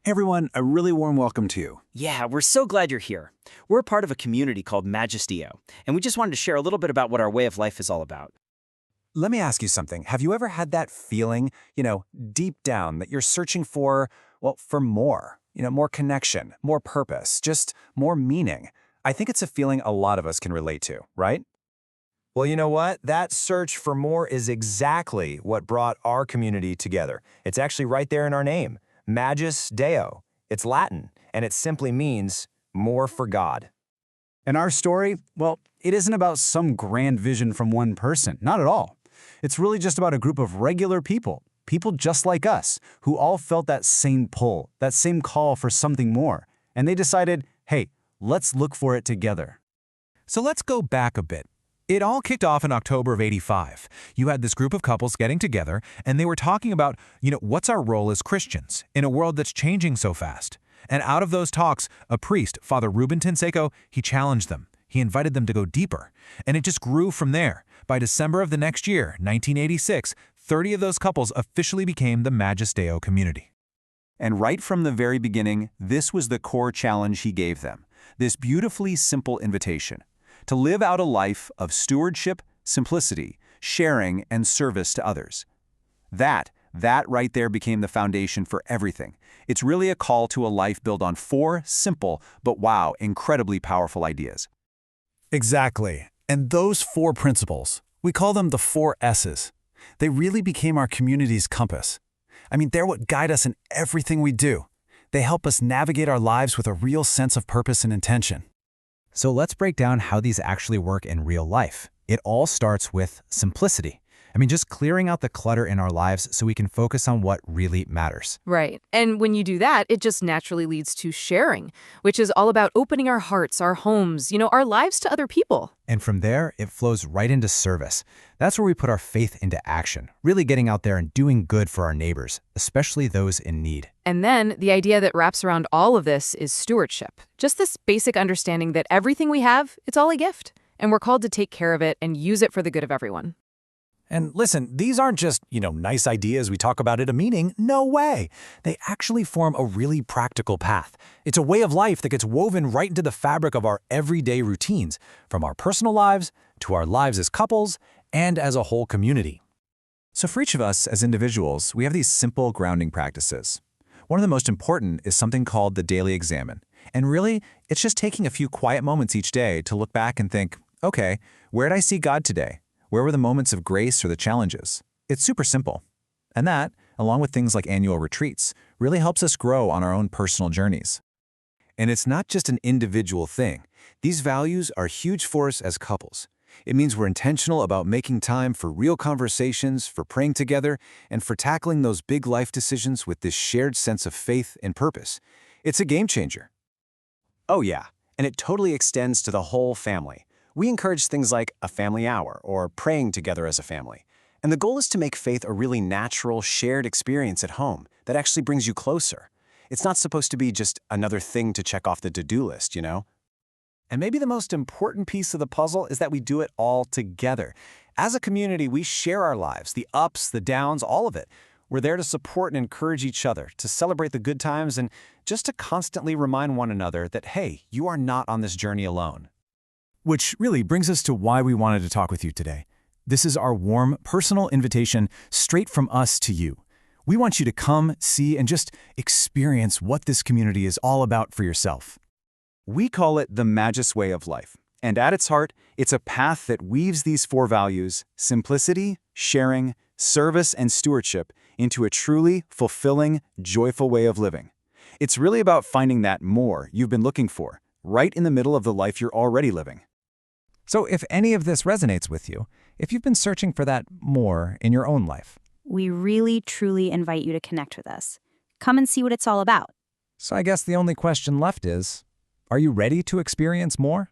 Hey everyone, a really warm welcome to you. Yeah, we're so glad you're here. We're a part of a community called Magis, and we just wanted to share a little bit about what our way of life is all about. Let me ask you something. Have you ever had that feeling, deep down that you're searching for, for more? More connection, more purpose, just more meaning. I think it's a feeling a lot of us can relate to, right? Well, you know what? That search for more is exactly what brought our community together. It's actually right there in our name, Magis Deo. It's Latin, and it simply means more for God. And our story, well, it isn't about some grand vision from one person, not at all. It's really just about a group of regular people just like us, who all felt that same pull, that same call for something more. And they decided, hey, let's look for it together. So let's go back a bit. It all kicked off in October of '85. You had this group of couples getting together, and they were talking about, what's our role as Christians in a world that's changing so fast? And out of those talks, a priest, Father Ruben Tinseco, he challenged them. He invited them to go deeper. And it just grew from there. By December of the next year, 1986, 30 of those couples officially became the Magis Deo community. And right from the very beginning, this was the core challenge he gave them. This beautifully simple invitation to live out a life of stewardship, simplicity, sharing, and service to others. That right there became the foundation for everything. It's really a call to a life built on 4 simple, but wow, incredibly powerful ideas. Exactly. And those 4 principles, we call them the 4 S's. They really became our community's compass. I mean, they're what guide us in everything we do. They help us navigate our lives with a real sense of purpose and intention. So let's break down how these actually work in real life. It all starts with simplicity. Just clearing out the clutter in our lives so we can focus on what really matters. Right. And when you do that, it just naturally leads to sharing, which is all about opening our hearts, our homes, our lives to other people. And from there, it flows right into service. That's where we put our faith into action, really getting out there and doing good for our neighbors, especially those in need. And then the idea that wraps around all of this is stewardship. Just this basic understanding that everything we have, it's all a gift. And we're called to take care of it and use it for the good of everyone. And listen, these aren't just, nice ideas we talk about at a meeting. No way. They actually form a really practical path. It's a way of life that gets woven right into the fabric of our everyday routines, from our personal lives to our lives as couples and as a whole community. So for each of us as individuals, we have these simple grounding practices. One of the most important is something called the daily examine. And really, it's just taking a few quiet moments each day to look back and think, okay, where did I see God today? Where were the moments of grace or the challenges? It's super simple. And that, along with things like annual retreats, really helps us grow on our own personal journeys. And it's not just an individual thing. These values are huge for us as couples. It means we're intentional about making time for real conversations, for praying together, and for tackling those big life decisions with this shared sense of faith and purpose. It's a game changer. Oh yeah, and it totally extends to the whole family. We encourage things like a family hour or praying together as a family. And the goal is to make faith a really natural, shared experience at home that actually brings you closer. It's not supposed to be just another thing to check off the to-do list, And maybe the most important piece of the puzzle is that we do it all together. As a community, we share our lives, the ups, the downs, all of it. We're there to support and encourage each other, to celebrate the good times, and just to constantly remind one another that, hey, you are not on this journey alone. Which really brings us to why we wanted to talk with you today. This is our warm, personal invitation straight from us to you. We want you to come, see, and just experience what this community is all about for yourself. We call it the Magis way of life. And at its heart, it's a path that weaves these 4 values, simplicity, sharing, service, and stewardship, into a truly fulfilling, joyful way of living. It's really about finding that more you've been looking for, right in the middle of the life you're already living. So if any of this resonates with you, if you've been searching for that more in your own life, we really, truly invite you to connect with us. Come and see what it's all about. So I guess the only question left is, are you ready to experience more?